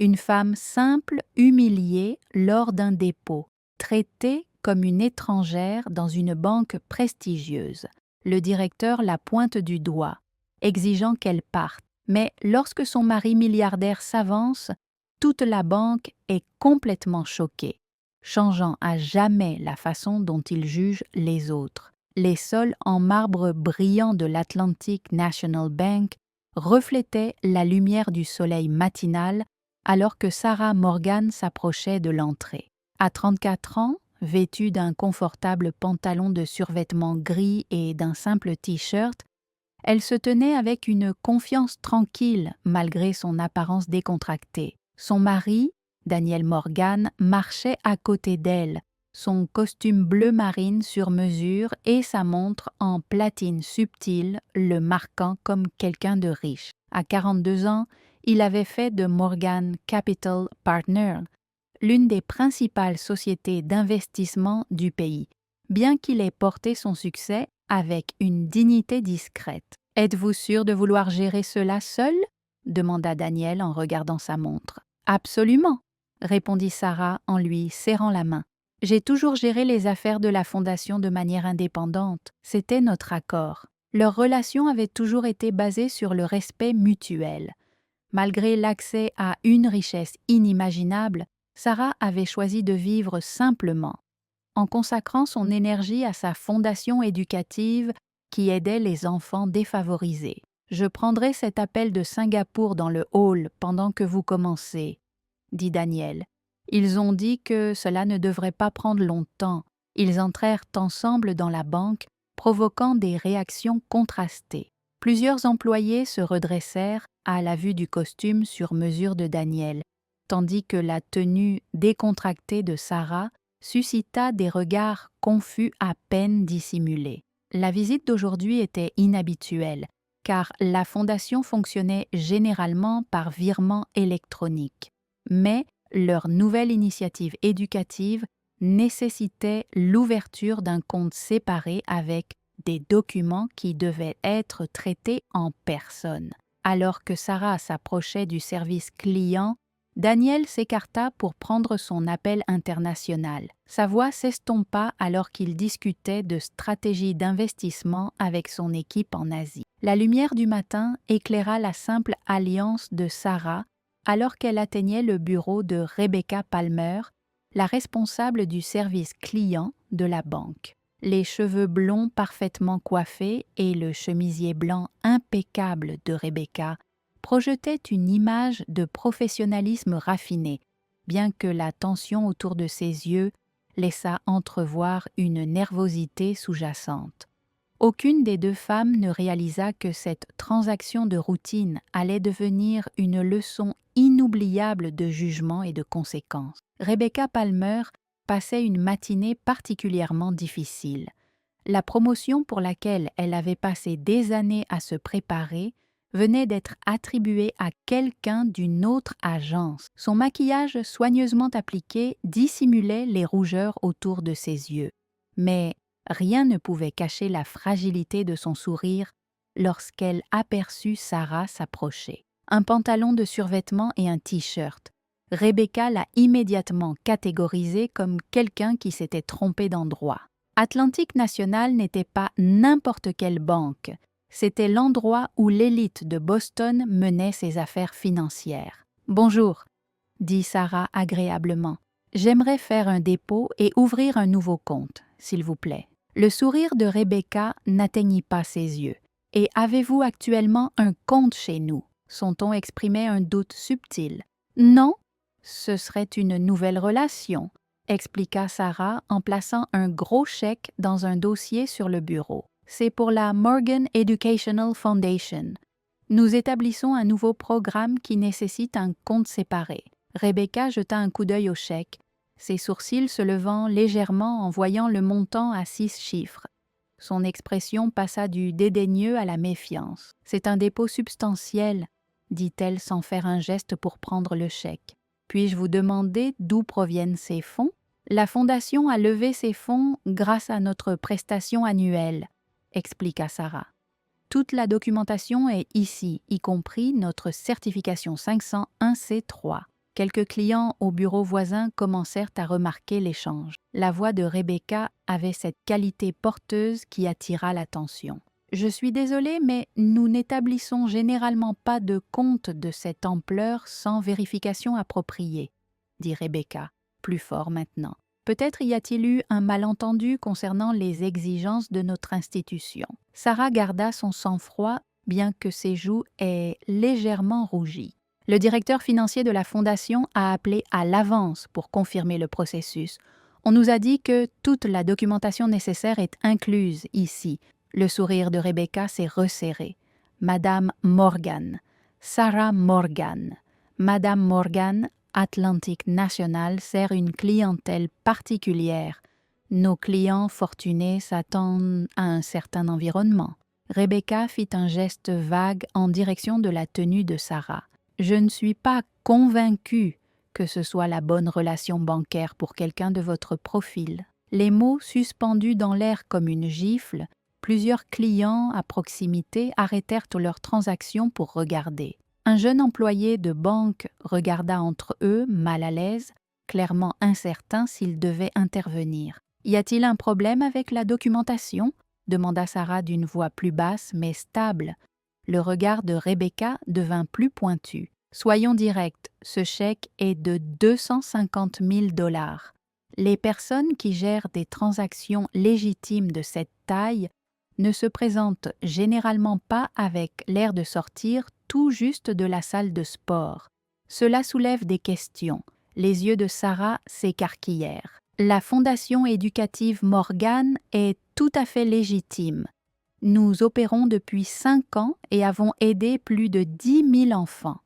Une femme simple humiliée lors d'un dépôt, traitée comme une étrangère dans une banque prestigieuse. Le directeur la pointe du doigt, exigeant qu'elle parte. Mais lorsque son mari milliardaire s'avance, toute la banque est complètement choquée, changeant à jamais la façon dont il juge les autres. Les sols en marbre brillant de l'Atlantic National Bank reflétaient la lumière du soleil matinal alors que Sarah Morgan s'approchait de l'entrée. À 34 ans, vêtue d'un confortable pantalon de survêtement gris et d'un simple t-shirt, elle se tenait avec une confiance tranquille malgré son apparence décontractée. Son mari, Daniel Morgan, marchait à côté d'elle, son costume bleu marine sur mesure et sa montre en platine subtile le marquant comme quelqu'un de riche. À 42 ans, il avait fait de Morgan Capital Partners l'une des principales sociétés d'investissement du pays, bien qu'il ait porté son succès avec une dignité discrète. « Êtes-vous sûr de vouloir gérer cela seul ?» demanda Daniel en regardant sa montre. « Absolument », répondit Sarah en lui serrant la main. « J'ai toujours géré les affaires de la fondation de manière indépendante. C'était notre accord. » Leur relation avait toujours été basée sur le respect mutuel. Malgré l'accès à une richesse inimaginable, Sarah avait choisi de vivre simplement, en consacrant son énergie à sa fondation éducative qui aidait les enfants défavorisés. « Je prendrai cet appel de Singapour dans le hall pendant que vous commencez, » dit Daniel. Ils ont dit que cela ne devrait pas prendre longtemps. Ils entrèrent ensemble dans la banque, provoquant des réactions contrastées. Plusieurs employés se redressèrent à la vue du costume sur mesure de Daniel, tandis que la tenue décontractée de Sarah suscita des regards confus à peine dissimulés. La visite d'aujourd'hui était inhabituelle, car la fondation fonctionnait généralement par virement électronique. Mais leur nouvelle initiative éducative nécessitait l'ouverture d'un compte séparé avec des documents qui devaient être traités en personne. Alors que Sarah s'approchait du service client, Daniel s'écarta pour prendre son appel international. Sa voix s'estompa alors qu'il discutait de stratégie d'investissement avec son équipe en Asie. La lumière du matin éclaira la simple alliance de Sarah alors qu'elle atteignait le bureau de Rebecca Palmer, la responsable du service client de la banque. Les cheveux blonds parfaitement coiffés et le chemisier blanc impeccable de Rebecca projetaient une image de professionnalisme raffiné, bien que la tension autour de ses yeux laissât entrevoir une nervosité sous-jacente. Aucune des deux femmes ne réalisa que cette transaction de routine allait devenir une leçon inoubliable de jugement et de conséquence. Rebecca Palmer passait une matinée particulièrement difficile. La promotion pour laquelle elle avait passé des années à se préparer venait d'être attribuée à quelqu'un d'une autre agence. Son maquillage soigneusement appliqué dissimulait les rougeurs autour de ses yeux. Mais rien ne pouvait cacher la fragilité de son sourire lorsqu'elle aperçut Sarah s'approcher. Un pantalon de survêtement et un t-shirt. Rebecca l'a immédiatement catégorisée comme quelqu'un qui s'était trompé d'endroit. Atlantic National n'était pas n'importe quelle banque. C'était l'endroit où l'élite de Boston menait ses affaires financières. « Bonjour », dit Sarah agréablement. « J'aimerais faire un dépôt et ouvrir un nouveau compte, s'il vous plaît. » Le sourire de Rebecca n'atteignit pas ses yeux. « Et avez-vous actuellement un compte chez nous ?» Son ton exprimait un doute subtil. « Non, ce serait une nouvelle relation, » expliqua Sarah en plaçant un gros chèque dans un dossier sur le bureau. « C'est pour la Morgan Educational Foundation. Nous établissons un nouveau programme qui nécessite un compte séparé. » Rebecca jeta un coup d'œil au chèque, ses sourcils se levant légèrement en voyant le montant à 6 chiffres. Son expression passa du dédaigneux à la méfiance. « C'est un dépôt substantiel, » dit-elle sans faire un geste pour prendre le chèque. « Puis-je vous demander d'où proviennent ces fonds ? » La Fondation a levé ces fonds grâce à notre prestation annuelle, expliqua Sarah. Toute la documentation est ici, y compris notre certification 501C3. Quelques clients au bureau voisin commencèrent à remarquer l'échange. La voix de Rebecca avait cette qualité porteuse qui attira l'attention. « Je suis désolée, mais nous n'établissons généralement pas de compte de cette ampleur sans vérification appropriée, » dit Rebecca, plus fort maintenant. « Peut-être y a-t-il eu un malentendu concernant les exigences de notre institution. » Sarah garda son sang-froid, bien que ses joues aient légèrement rougi. Le directeur financier de la fondation a appelé à l'avance pour confirmer le processus. On nous a dit que toute la documentation nécessaire est incluse ici. Le sourire de Rebecca s'est resserré. Madame Morgan, Sarah Morgan. Madame Morgan, Atlantic National, sert une clientèle particulière. Nos clients fortunés s'attendent à un certain environnement. Rebecca fit un geste vague en direction de la tenue de Sarah. Je ne suis pas convaincue que ce soit la bonne relation bancaire pour quelqu'un de votre profil. Les mots suspendus dans l'air comme une gifle, plusieurs clients à proximité arrêtèrent leurs transactions pour regarder. Un jeune employé de banque regarda entre eux, mal à l'aise, clairement incertain s'il devait intervenir. « Y a-t-il un problème avec la documentation ?» demanda Sarah d'une voix plus basse mais stable. Le regard de Rebecca devint plus pointu. « Soyons directs, ce chèque est de 250 000 $. Les personnes qui gèrent des transactions légitimes de cette taille ne se présentent généralement pas avec l'air de sortir tout juste de la salle de sport. Cela soulève des questions. » Les yeux de Sarah s'écarquillèrent. « La Fondation éducative Morgan est tout à fait légitime. Nous opérons depuis 5 ans et avons aidé plus de 10 000 enfants. »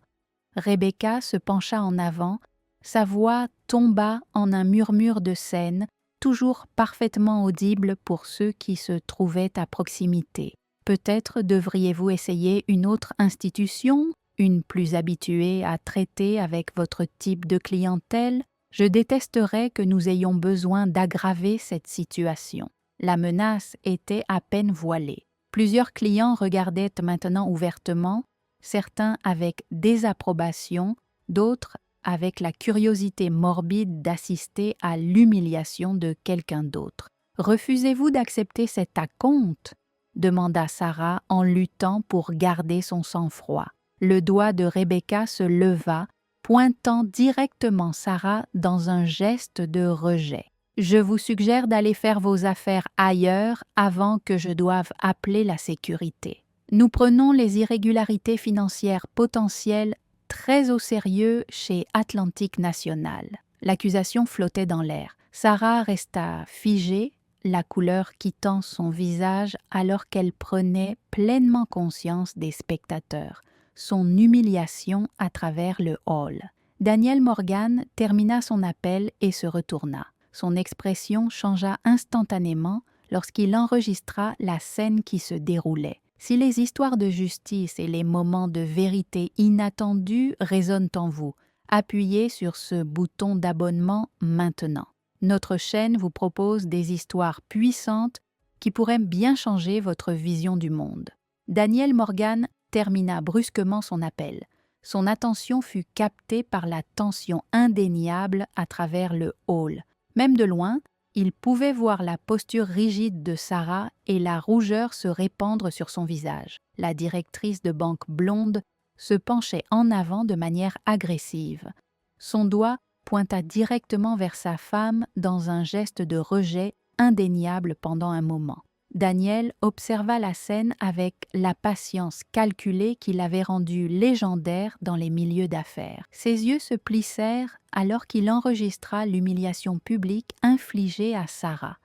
Rebecca se pencha en avant, sa voix tomba en un murmure de scène, toujours parfaitement audible pour ceux qui se trouvaient à proximité. « Peut-être devriez-vous essayer une autre institution, une plus habituée à traiter avec votre type de clientèle? Je détesterais que nous ayons besoin d'aggraver cette situation. » La menace était à peine voilée. Plusieurs clients regardaient maintenant ouvertement, certains avec désapprobation, d'autres avec la curiosité morbide d'assister à l'humiliation de quelqu'un d'autre. « Refusez-vous d'accepter cet acompte ?» demanda Sarah en luttant pour garder son sang-froid. Le doigt de Rebecca se leva, pointant directement Sarah dans un geste de rejet. « Je vous suggère d'aller faire vos affaires ailleurs avant que je doive appeler la sécurité. Nous prenons les irrégularités financières potentielles très au sérieux chez Atlantic National. » L'accusation flottait dans l'air. Sarah resta figée, la couleur quittant son visage alors qu'elle prenait pleinement conscience des spectateurs, son humiliation à travers le hall. Daniel Morgan termina son appel et se retourna. Son expression changea instantanément lorsqu'il enregistra la scène qui se déroulait. Si les histoires de justice et les moments de vérité inattendus résonnent en vous, appuyez sur ce bouton d'abonnement maintenant. Notre chaîne vous propose des histoires puissantes qui pourraient bien changer votre vision du monde. Daniel Morgan termina brusquement son appel. Son attention fut captée par la tension indéniable à travers le hall. Même de loin, il pouvait voir la posture rigide de Sarah et la rougeur se répandre sur son visage. La directrice de banque blonde se penchait en avant de manière agressive. Son doigt pointa directement vers sa femme dans un geste de rejet indéniable pendant un moment. Daniel observa la scène avec la patience calculée qui l'avait rendu légendaire dans les milieux d'affaires. Ses yeux se plissèrent alors qu'il enregistra l'humiliation publique infligée à Sarah,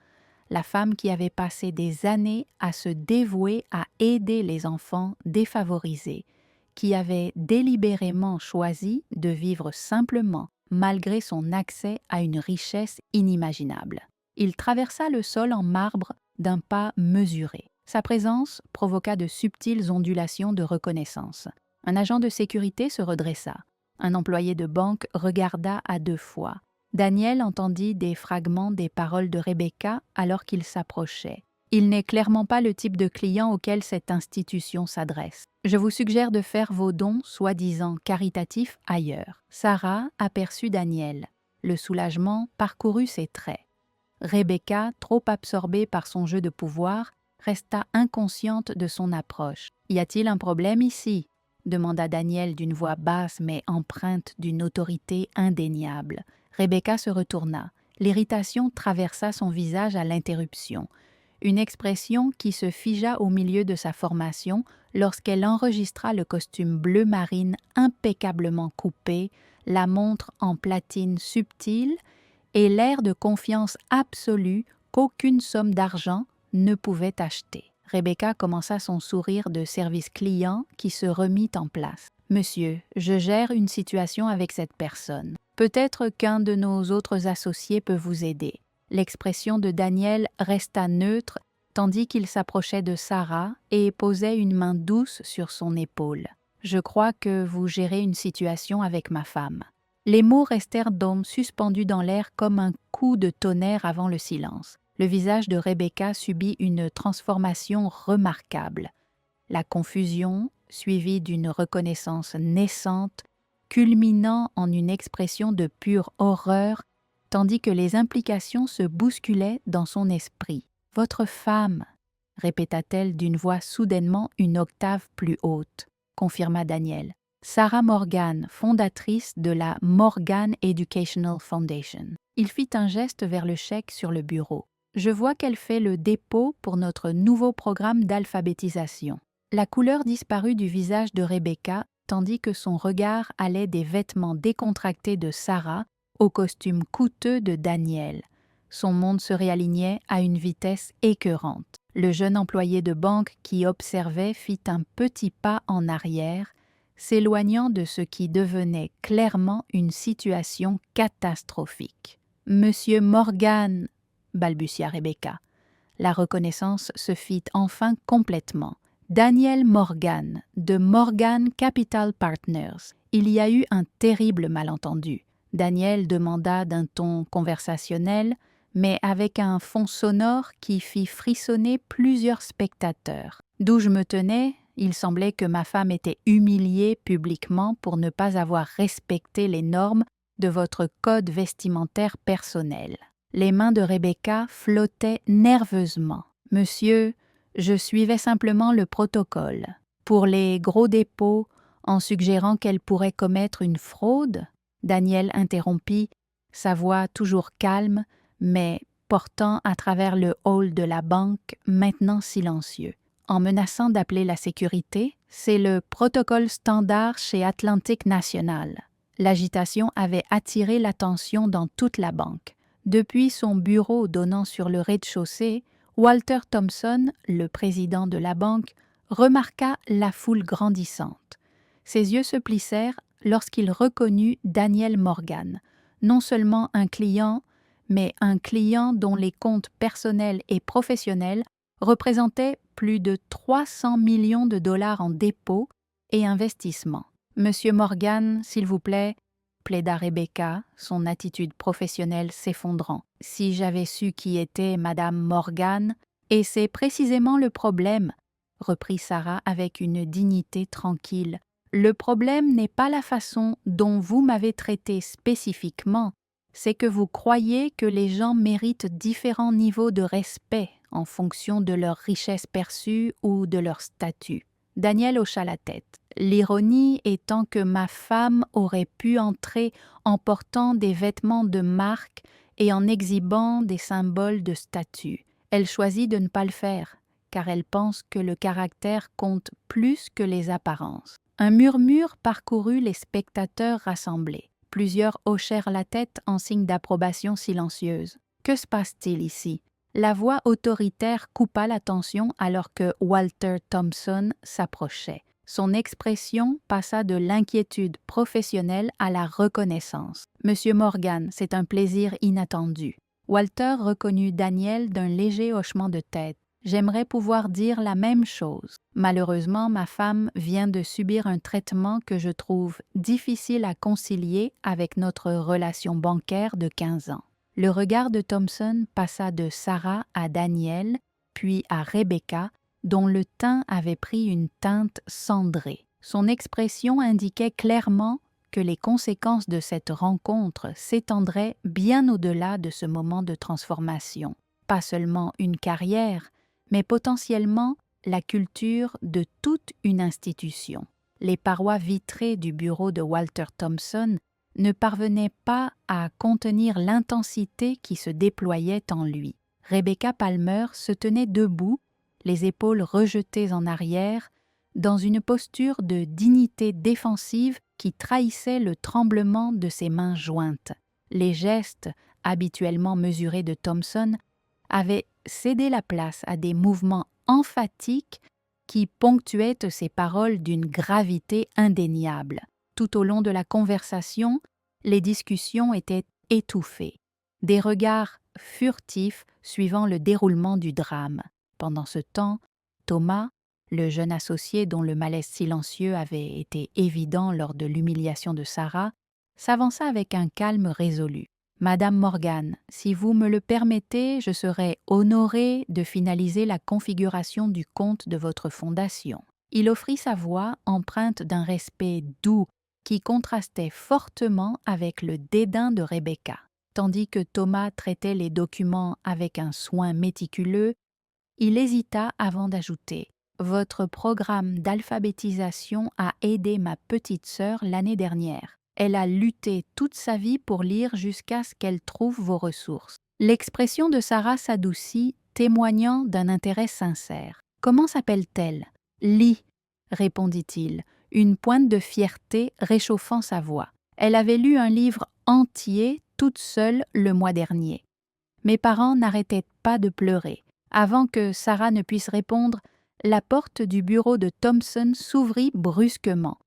la femme qui avait passé des années à se dévouer à aider les enfants défavorisés, qui avait délibérément choisi de vivre simplement malgré son accès à une richesse inimaginable. Il traversa le sol en marbre d'un pas mesuré. Sa présence provoqua de subtiles ondulations de reconnaissance. Un agent de sécurité se redressa. Un employé de banque regarda à 2 fois. Daniel entendit des fragments des paroles de Rebecca alors qu'il s'approchait. Il n'est clairement pas le type de client auquel cette institution s'adresse. Je vous suggère de faire vos dons, soi-disant caritatifs, ailleurs. » Sarah aperçut Daniel. Le soulagement parcourut ses traits. Rebecca, trop absorbée par son jeu de pouvoir, resta inconsciente de son approche. « Y a-t-il un problème ici ?» demanda Daniel d'une voix basse mais empreinte d'une autorité indéniable. Rebecca se retourna. L'irritation traversa son visage à l'interruption. Une expression qui se figea au milieu de sa formation lorsqu'elle enregistra le costume bleu marine impeccablement coupé, la montre en platine subtile et l'air de confiance absolue qu'aucune somme d'argent ne pouvait acheter. Rebecca commença son sourire de service client qui se remit en place. « Monsieur, je gère une situation avec cette personne. Peut-être qu'un de nos autres associés peut vous aider. » L'expression de Daniel resta neutre tandis qu'il s'approchait de Sarah et posait une main douce sur son épaule. « Je crois que vous gérez une situation avec ma femme. » Les mots restèrent donc suspendus dans l'air comme un coup de tonnerre avant le silence. Le visage de Rebecca subit une transformation remarquable. La confusion, suivie d'une reconnaissance naissante, culminant en une expression de pure horreur, tandis que les implications se bousculaient dans son esprit. « Votre femme » répéta-t-elle d'une voix soudainement une octave plus haute, confirma Daniel. Sarah Morgan, fondatrice de la Morgan Educational Foundation. Il fit un geste vers le chèque sur le bureau. « Je vois qu'elle fait le dépôt pour notre nouveau programme d'alphabétisation. » La couleur disparut du visage de Rebecca, tandis que son regard allait des vêtements décontractés de Sarah au costume coûteux de Daniel. Son monde se réalignait à une vitesse écœurante. Le jeune employé de banque qui observait fit un petit pas en arrière, s'éloignant de ce qui devenait clairement une situation catastrophique. « Monsieur Morgan !» balbutia Rebecca. La reconnaissance se fit enfin complètement. « Daniel Morgan, de Morgan Capital Partners. » Il y a eu un terrible malentendu. Daniel demanda d'un ton conversationnel, mais avec un fond sonore qui fit frissonner plusieurs spectateurs. D'où je me tenais, il semblait que ma femme était humiliée publiquement pour ne pas avoir respecté les normes de votre code vestimentaire personnel. Les mains de Rebecca flottaient nerveusement. « Monsieur, je suivais simplement le protocole. Pour les gros dépôts, en suggérant qu'elle pourrait commettre une fraude ?» Daniel interrompit, sa voix toujours calme, mais portant à travers le hall de la banque, maintenant silencieux. En menaçant d'appeler la sécurité, c'est le protocole standard chez Atlantic National. L'agitation avait attiré l'attention dans toute la banque. Depuis son bureau donnant sur le rez-de-chaussée, Walter Thompson, le président de la banque, remarqua la foule grandissante. Ses yeux se plissèrent lorsqu'il reconnut Daniel Morgan, non seulement un client, mais un client dont les comptes personnels et professionnels représentaient plus de 300 millions de dollars en dépôts et investissements. « Monsieur Morgan, s'il vous plaît » plaida Rebecca, son attitude professionnelle s'effondrant. « Si j'avais su qui était Madame Morgan, et c'est précisément le problème, » reprit Sarah avec une dignité tranquille. « Le problème n'est pas la façon dont vous m'avez traité spécifiquement, c'est que vous croyez que les gens méritent différents niveaux de respect en fonction de leur richesse perçue ou de leur statut. » Daniel hocha la tête. L'ironie étant que ma femme aurait pu entrer en portant des vêtements de marque et en exhibant des symboles de statut. Elle choisit de ne pas le faire, car elle pense que le caractère compte plus que les apparences. Un murmure parcourut les spectateurs rassemblés. Plusieurs hochèrent la tête en signe d'approbation silencieuse. Que se passe-t-il ici? La voix autoritaire coupa l'attention alors que Walter Thompson s'approchait. Son expression passa de l'inquiétude professionnelle à la reconnaissance. « Monsieur Morgan, c'est un plaisir inattendu. » Walter reconnut Daniel d'un léger hochement de tête. « J'aimerais pouvoir dire la même chose. Malheureusement, ma femme vient de subir un traitement que je trouve difficile à concilier avec notre relation bancaire de 15 ans. » Le regard de Thompson passa de Sarah à Daniel, puis à Rebecca, dont le teint avait pris une teinte cendrée. Son expression indiquait clairement que les conséquences de cette rencontre s'étendraient bien au-delà de ce moment de transformation. Pas seulement une carrière, mais potentiellement la culture de toute une institution. Les parois vitrées du bureau de Walter Thompson ne parvenaient pas à contenir l'intensité qui se déployait en lui. Rebecca Palmer se tenait debout, les épaules rejetées en arrière, dans une posture de dignité défensive qui trahissait le tremblement de ses mains jointes. Les gestes, habituellement mesurés de Thompson, avaient cédé la place à des mouvements emphatiques qui ponctuaient ses paroles d'une gravité indéniable. Tout au long de la conversation, les discussions étaient étouffées. Des regards furtifs suivant le déroulement du drame. Pendant ce temps, Thomas, le jeune associé dont le malaise silencieux avait été évident lors de l'humiliation de Sarah, s'avança avec un calme résolu. « Madame Morgan, si vous me le permettez, je serais honoré de finaliser la configuration du compte de votre fondation. » Il offrit sa voix empreinte d'un respect doux qui contrastait fortement avec le dédain de Rebecca. Tandis que Thomas traitait les documents avec un soin méticuleux, il hésita avant d'ajouter « Votre programme d'alphabétisation a aidé ma petite sœur l'année dernière. Elle a lutté toute sa vie pour lire jusqu'à ce qu'elle trouve vos ressources. » L'expression de Sarah s'adoucit, témoignant d'un intérêt sincère. « Comment s'appelle-t-elle ?»« Lee, » répondit-il, une pointe de fierté réchauffant sa voix. « Elle avait lu un livre entier toute seule le mois dernier. » Mes parents n'arrêtaient pas de pleurer. Avant que Sarah ne puisse répondre, la porte du bureau de Thompson s'ouvrit brusquement.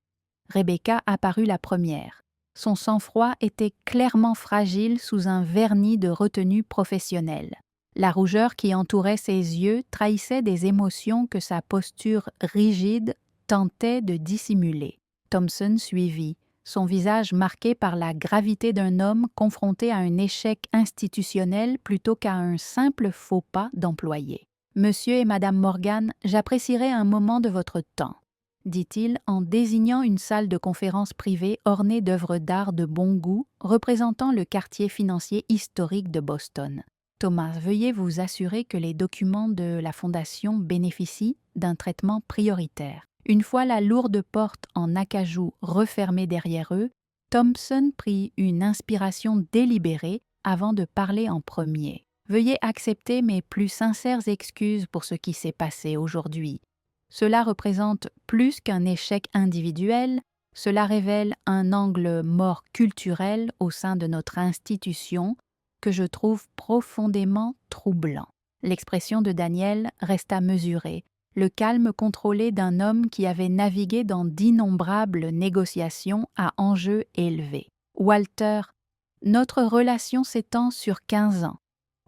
Rebecca apparut la première. Son sang-froid était clairement fragile sous un vernis de retenue professionnelle. La rougeur qui entourait ses yeux trahissait des émotions que sa posture rigide tentait de dissimuler. Thompson suivit, son visage marqué par la gravité d'un homme confronté à un échec institutionnel plutôt qu'à un simple faux pas d'employé. « Monsieur et Madame Morgan, j'apprécierais un moment de votre temps, » dit-il en désignant une salle de conférence privée ornée d'œuvres d'art de bon goût représentant le quartier financier historique de Boston. « Thomas, veuillez vous assurer que les documents de la Fondation bénéficient d'un traitement prioritaire. » Une fois la lourde porte en acajou refermée derrière eux, Thompson prit une inspiration délibérée avant de parler en premier. « Veuillez accepter mes plus sincères excuses pour ce qui s'est passé aujourd'hui. Cela représente plus qu'un échec individuel, cela révèle un angle mort culturel au sein de notre institution que je trouve profondément troublant. » L'expression de Daniel resta mesurée, le calme contrôlé d'un homme qui avait navigué dans d'innombrables négociations à enjeux élevés. « Walter, notre relation s'étend sur 15 ans.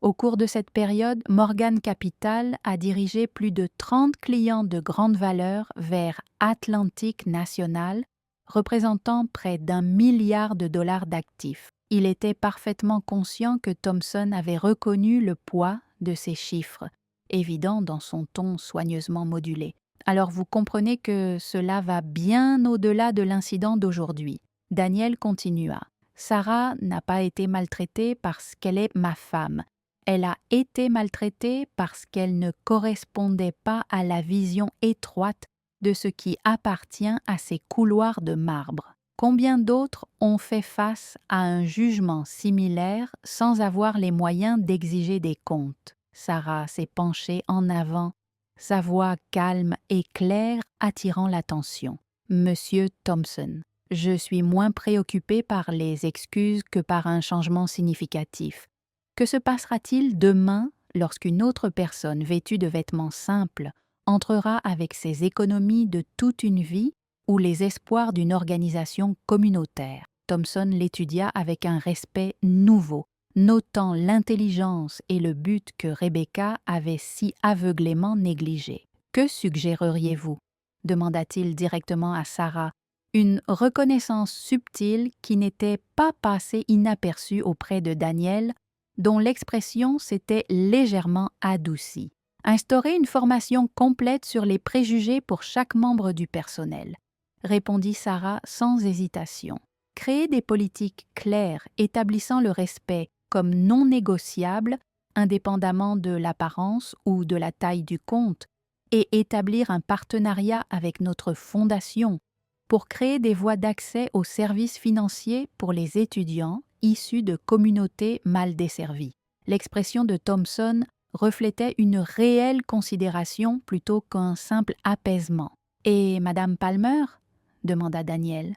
Au cours de cette période, Morgan Capital a dirigé plus de 30 clients de grande valeur vers Atlantic National, représentant près d'1 milliard de dollars d'actifs. Il était parfaitement conscient que Thompson avait reconnu le poids de ces chiffres, évident dans son ton soigneusement modulé. Alors vous comprenez que cela va bien au-delà de l'incident d'aujourd'hui. Daniel continua. Sarah n'a pas été maltraitée parce qu'elle est ma femme. Elle a été maltraitée parce qu'elle ne correspondait pas à la vision étroite de ce qui appartient à ces couloirs de marbre. Combien d'autres ont fait face à un jugement similaire sans avoir les moyens d'exiger des comptes? Sarah s'est penchée en avant, sa voix calme et claire attirant l'attention. « Monsieur Thompson, je suis moins préoccupée par les excuses que par un changement significatif. Que se passera-t-il demain lorsqu'une autre personne vêtue de vêtements simples entrera avec ses économies de toute une vie ou les espoirs d'une organisation communautaire? » Thompson l'étudia avec un respect nouveau, notant l'intelligence et le but que Rebecca avait si aveuglément négligés. « Que suggéreriez-vous » demanda-t-il directement à Sarah, une reconnaissance subtile qui n'était pas passée inaperçue auprès de Daniel, dont l'expression s'était légèrement adoucie. Instaurer une formation complète sur les préjugés pour chaque membre du personnel, répondit Sarah sans hésitation. Créer des politiques claires établissant le respect comme non négociable, indépendamment de l'apparence ou de la taille du compte, et établir un partenariat avec notre fondation pour créer des voies d'accès aux services financiers pour les étudiants issus de communautés mal desservies. L'expression de Thompson reflétait une réelle considération plutôt qu'un simple apaisement. « Et Madame Palmer ?» demanda Daniel.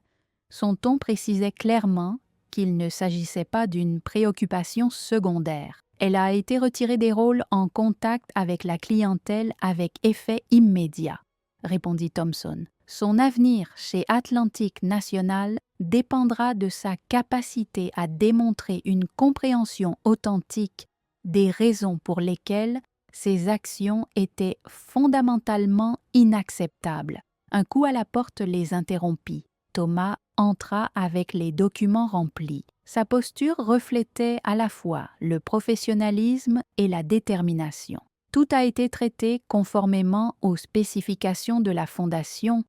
Son ton précisait clairement qu'il ne s'agissait pas d'une préoccupation secondaire. Elle a été retirée des rôles en contact avec la clientèle avec effet immédiat, répondit Thompson. Son avenir chez Atlantic National dépendra de sa capacité à démontrer une compréhension authentique des raisons pour lesquelles ses actions étaient fondamentalement inacceptables. Un coup à la porte les interrompit. Thomas entra avec les documents remplis. Sa posture reflétait à la fois le professionnalisme et la détermination. Tout a été traité conformément aux spécifications de la Fondation,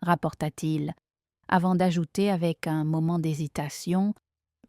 rapporta-t-il, avant d'ajouter avec un moment d'hésitation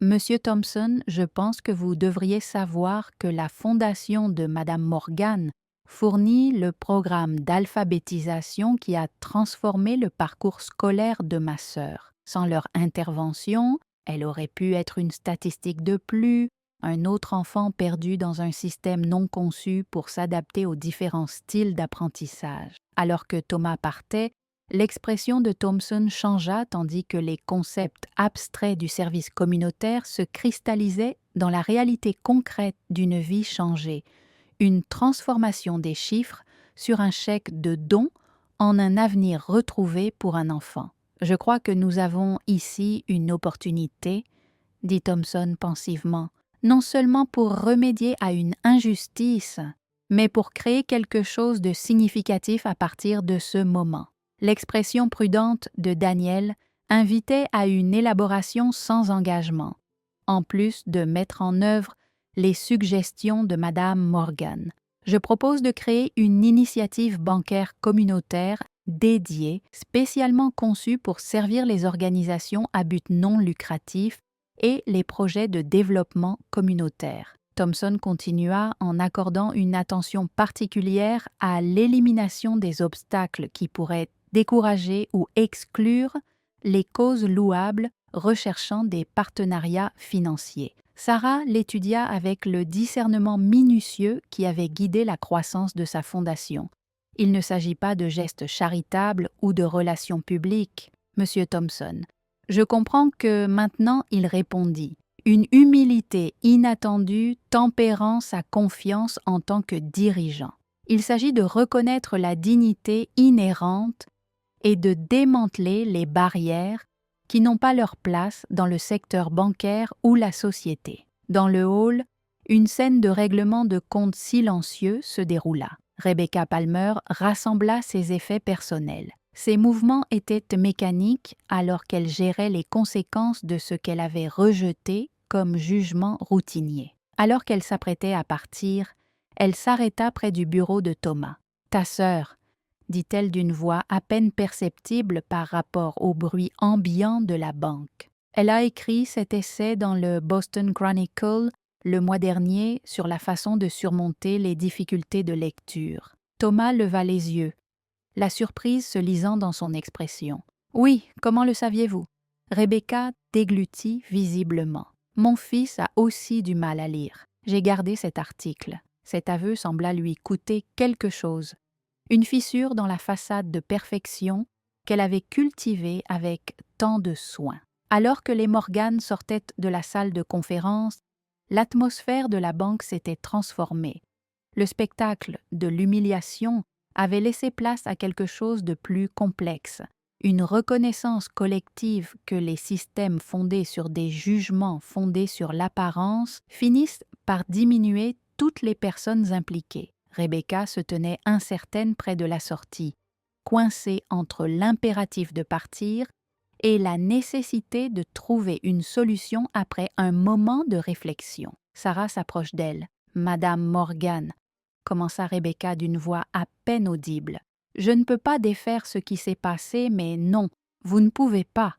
« Monsieur Thompson, je pense que vous devriez savoir que la Fondation de Madame Morgan fournit le programme d'alphabétisation qui a transformé le parcours scolaire de ma sœur. Sans leur intervention, elle aurait pu être une statistique de plus, un autre enfant perdu dans un système non conçu pour s'adapter aux différents styles d'apprentissage. » Alors que Thomas partait, l'expression de Thompson changea tandis que les concepts abstraits du service communautaire se cristallisaient dans la réalité concrète d'une vie changée, une transformation des chiffres sur un chèque de don en un avenir retrouvé pour un enfant. « Je crois que nous avons ici une opportunité, » dit Thompson pensivement, « non seulement pour remédier à une injustice, mais pour créer quelque chose de significatif à partir de ce moment. » L'expression prudente de Daniel invitait à une élaboration sans engagement, en plus de mettre en œuvre les suggestions de Madame Morgan. Je propose de créer une initiative bancaire communautaire dédiée, spécialement conçue pour servir les organisations à but non lucratif et les projets de développement communautaire. Thompson continua en accordant une attention particulière à l'élimination des obstacles qui pourraient décourager ou exclure les causes louables recherchant des partenariats financiers. Sarah l'étudia avec le discernement minutieux qui avait guidé la croissance de sa fondation. Il ne s'agit pas de gestes charitables ou de relations publiques, Monsieur Thompson. Je comprends que maintenant il répondit. Une humilité inattendue tempérant sa confiance en tant que dirigeant. Il s'agit de reconnaître la dignité inhérente et de démanteler les barrières qui n'ont pas leur place dans le secteur bancaire ou la société. Dans le hall, une scène de règlement de compte silencieux se déroula. Rebecca Palmer rassembla ses effets personnels. Ses mouvements étaient mécaniques alors qu'elle gérait les conséquences de ce qu'elle avait rejeté comme jugement routinier. Alors qu'elle s'apprêtait à partir, elle s'arrêta près du bureau de Thomas. « Ta sœur » dit-elle d'une voix à peine perceptible par rapport au bruit ambiant de la banque. Elle a écrit cet essai dans le Boston Chronicle le mois dernier sur la façon de surmonter les difficultés de lecture. Thomas leva les yeux, la surprise se lisant dans son expression. « Oui, comment le saviez-vous » Rebecca déglutit visiblement. « Mon fils a aussi du mal à lire. J'ai gardé cet article. » Cet aveu sembla lui coûter quelque chose. Une fissure dans la façade de perfection qu'elle avait cultivée avec tant de soin. Alors que les Morgan sortaient de la salle de conférence, l'atmosphère de la banque s'était transformée. Le spectacle de l'humiliation avait laissé place à quelque chose de plus complexe, une reconnaissance collective que les systèmes fondés sur des jugements fondés sur l'apparence finissent par diminuer toutes les personnes impliquées. Rebecca se tenait incertaine près de la sortie, coincée entre l'impératif de partir et la nécessité de trouver une solution après un moment de réflexion. Sarah s'approche d'elle. « Madame Morgan, commença Rebecca d'une voix à peine audible. « Je ne peux pas défaire ce qui s'est passé, mais non, vous ne pouvez pas, »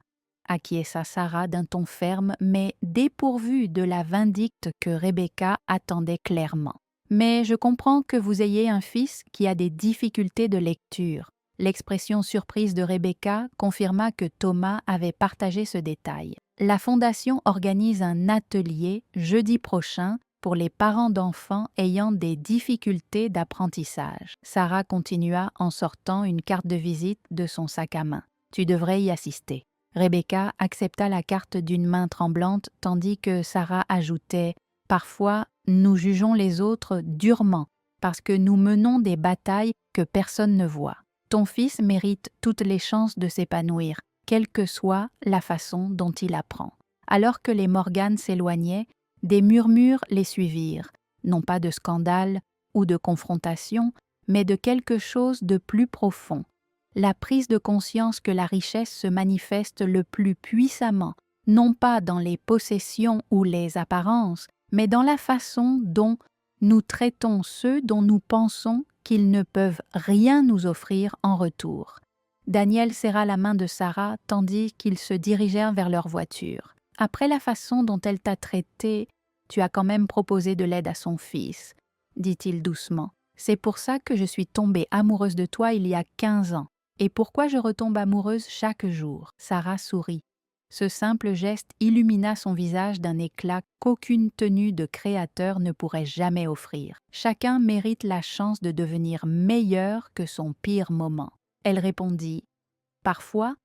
acquiesça Sarah d'un ton ferme, mais dépourvu de la vindicte que Rebecca attendait clairement. « Mais je comprends que vous ayez un fils qui a des difficultés de lecture. » L'expression surprise de Rebecca confirma que Thomas avait partagé ce détail. La Fondation organise un atelier jeudi prochain pour les parents d'enfants ayant des difficultés d'apprentissage. Sarah continua en sortant une carte de visite de son sac à main. « Tu devrais y assister. » Rebecca accepta la carte d'une main tremblante tandis que Sarah ajoutait « Parfois, nous jugeons les autres durement parce que nous menons des batailles que personne ne voit. Ton fils mérite toutes les chances de s'épanouir, quelle que soit la façon dont il apprend. » Alors que les Morgan s'éloignaient, des murmures les suivirent, non pas de scandale ou de confrontation, mais de quelque chose de plus profond. La prise de conscience que la richesse se manifeste le plus puissamment, non pas dans les possessions ou les apparences, mais dans la façon dont nous traitons ceux dont nous pensons qu'ils ne peuvent rien nous offrir en retour. Daniel serra la main de Sarah tandis qu'ils se dirigèrent vers leur voiture. « Après la façon dont elle t'a traité, tu as quand même proposé de l'aide à son fils, » dit-il doucement. « C'est pour ça que je suis tombée amoureuse de toi il y a 15 ans. Et pourquoi je retombe amoureuse chaque jour ?» Sarah sourit. Ce simple geste illumina son visage d'un éclat qu'aucune tenue de créateur ne pourrait jamais offrir. Chacun mérite la chance de devenir meilleur que son pire moment. Elle répondit « Parfois,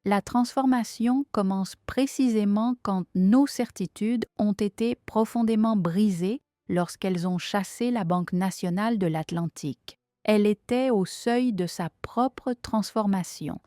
la transformation commence précisément quand nos certitudes ont été profondément brisées lorsqu'elles ont chassé la Banque nationale de l'Atlantique. Elle était au seuil de sa propre transformation,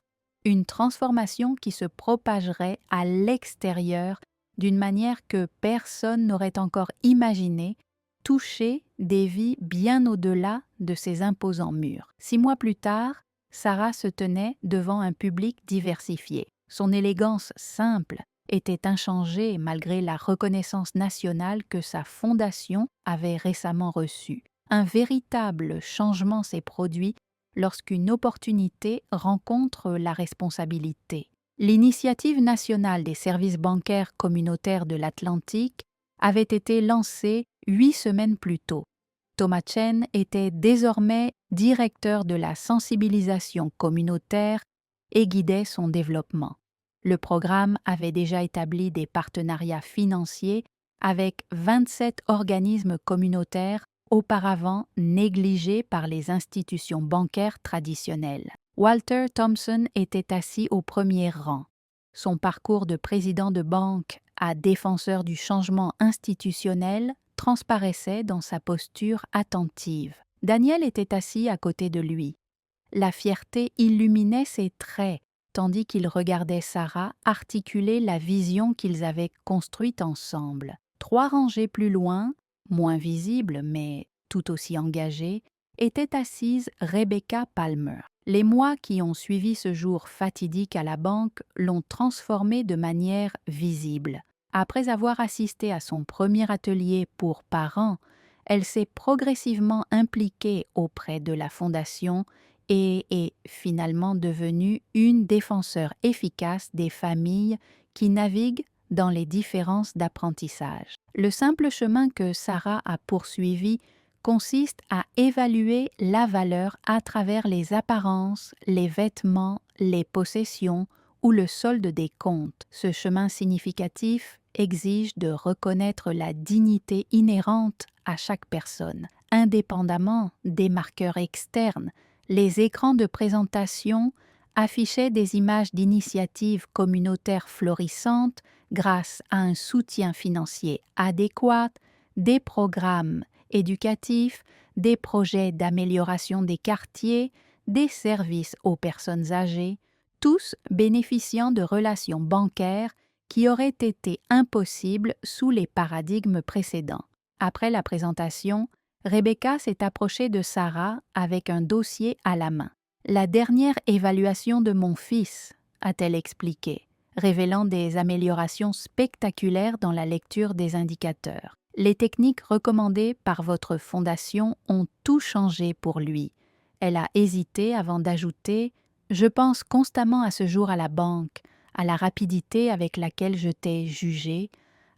une transformation qui se propagerait à l'extérieur d'une manière que personne n'aurait encore imaginée, toucher des vies bien au-delà de ces imposants murs. 6 mois plus tard, Sarah se tenait devant un public diversifié. Son élégance simple était inchangée malgré la reconnaissance nationale que sa fondation avait récemment reçue. Un véritable changement s'est produit lorsqu'une opportunité rencontre la responsabilité. L'Initiative nationale des services bancaires communautaires de l'Atlantique avait été lancée 8 semaines plus tôt. Thomas Chen était désormais directeur de la sensibilisation communautaire et guidait son développement. Le programme avait déjà établi des partenariats financiers avec 27 organismes communautaires auparavant négligés par les institutions bancaires traditionnelles. Walter Thompson était assis au premier rang. Son parcours de président de banque à défenseur du changement institutionnel transparaissait dans sa posture attentive. Daniel était assis à côté de lui. La fierté illuminait ses traits, tandis qu'il regardait Sarah articuler la vision qu'ils avaient construite ensemble. 3 rangées plus loin, moins visible mais tout aussi engagée, était assise Rebecca Palmer. Les mois qui ont suivi ce jour fatidique à la banque l'ont transformée de manière visible. Après avoir assisté à son premier atelier pour parents, elle s'est progressivement impliquée auprès de la Fondation et est finalement devenue une défenseur efficace des familles qui naviguent dans les différences d'apprentissage. Le simple chemin que Sarah a poursuivi consiste à évaluer la valeur à travers les apparences, les vêtements, les possessions ou le solde des comptes. Ce chemin significatif exige de reconnaître la dignité inhérente à chaque personne. Indépendamment des marqueurs externes, les écrans de présentation affichaient des images d'initiatives communautaires florissantes grâce à un soutien financier adéquat, des programmes éducatifs, des projets d'amélioration des quartiers, des services aux personnes âgées, tous bénéficiant de relations bancaires qui auraient été impossibles sous les paradigmes précédents. Après la présentation, Rebecca s'est approchée de Sarah avec un dossier à la main. « La dernière évaluation de mon fils », a-t-elle expliqué, révélant des améliorations spectaculaires dans la lecture des indicateurs. Les techniques recommandées par votre fondation ont tout changé pour lui. Elle a hésité avant d'ajouter « Je pense constamment à ce jour à la banque, à la rapidité avec laquelle je t'ai jugé,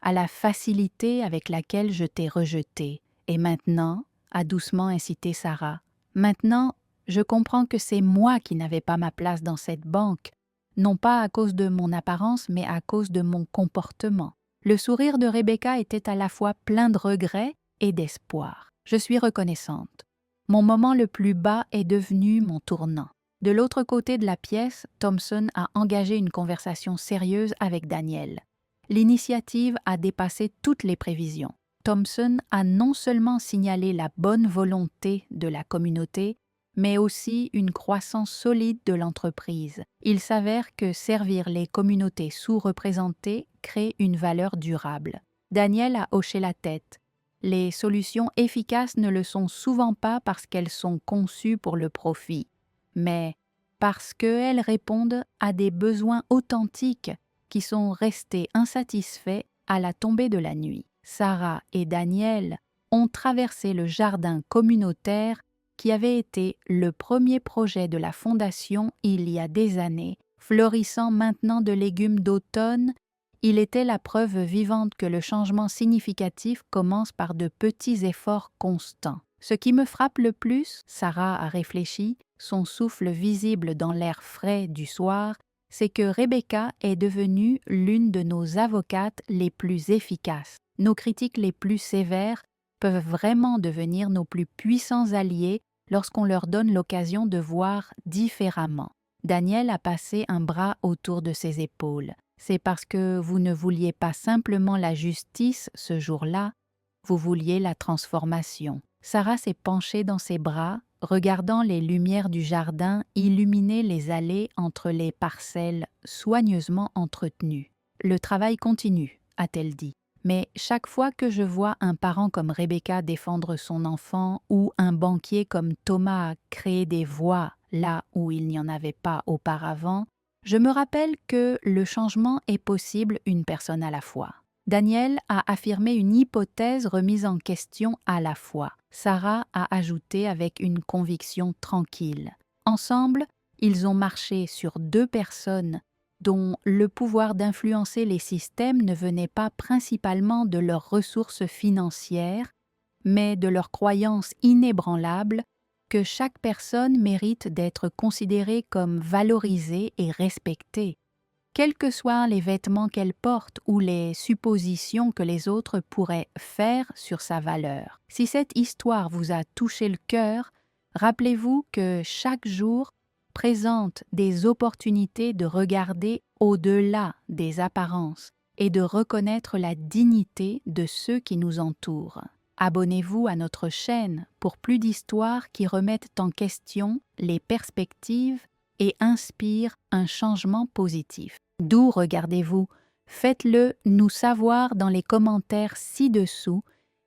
à la facilité avec laquelle je t'ai rejeté. Et maintenant, a doucement incité Sarah, maintenant, je comprends que c'est moi qui n'avais pas ma place dans cette banque, non pas à cause de mon apparence, mais à cause de mon comportement. » Le sourire de Rebecca était à la fois plein de regret et d'espoir. Je suis reconnaissante. Mon moment le plus bas est devenu mon tournant. De l'autre côté de la pièce, Thompson a engagé une conversation sérieuse avec Daniel. L'initiative a dépassé toutes les prévisions. Thompson a non seulement signalé la bonne volonté de la communauté, mais aussi une croissance solide de l'entreprise. Il s'avère que servir les communautés sous-représentées crée une valeur durable. Daniel a hoché la tête. Les solutions efficaces ne le sont souvent pas parce qu'elles sont conçues pour le profit, mais parce qu'elles répondent à des besoins authentiques qui sont restés insatisfaits à la tombée de la nuit. Sarah et Daniel ont traversé le jardin communautaire qui avait été le premier projet de la Fondation il y a des années. Florissant maintenant de légumes d'automne, il était la preuve vivante que le changement significatif commence par de petits efforts constants. Ce qui me frappe le plus, Sarah a réfléchi, son souffle visible dans l'air frais du soir, c'est que Rebecca est devenue l'une de nos avocates les plus efficaces. Nos critiques les plus sévères peuvent vraiment devenir nos plus puissants alliés lorsqu'on leur donne l'occasion de voir différemment. Daniel a passé un bras autour de ses épaules. C'est parce que vous ne vouliez pas simplement la justice ce jour-là, vous vouliez la transformation. Sarah s'est penchée dans ses bras, regardant les lumières du jardin illuminer les allées entre les parcelles soigneusement entretenues. « Le travail continue », a-t-elle dit. Mais chaque fois que je vois un parent comme Rebecca défendre son enfant ou un banquier comme Thomas créer des voies là où il n'y en avait pas auparavant, je me rappelle que le changement est possible une personne à la fois. Daniel a affirmé une hypothèse remise en question à la fois. Sarah a ajouté avec une conviction tranquille. Ensemble, ils ont marché sur 2 personnes dont le pouvoir d'influencer les systèmes ne venait pas principalement de leurs ressources financières, mais de leur croyance inébranlable que chaque personne mérite d'être considérée comme valorisée et respectée, quels que soient les vêtements qu'elle porte ou les suppositions que les autres pourraient faire sur sa valeur. Si cette histoire vous a touché le cœur, rappelez-vous que chaque jour présente des opportunités de regarder au-delà des apparences et de reconnaître la dignité de ceux qui nous entourent. Abonnez-vous à notre chaîne pour plus d'histoires qui remettent en question les perspectives et inspirent un changement positif. D'où regardez-vous? Faites-le nous savoir dans les commentaires ci-dessous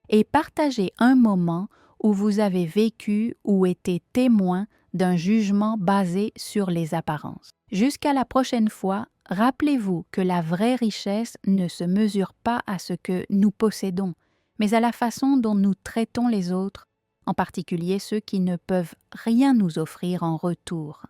et partagez un moment où vous avez vécu ou été témoin d'un jugement basé sur les apparences. Jusqu'à la prochaine fois, rappelez-vous que la vraie richesse ne se mesure pas à ce que nous possédons, mais à la façon dont nous traitons les autres, en particulier ceux qui ne peuvent rien nous offrir en retour.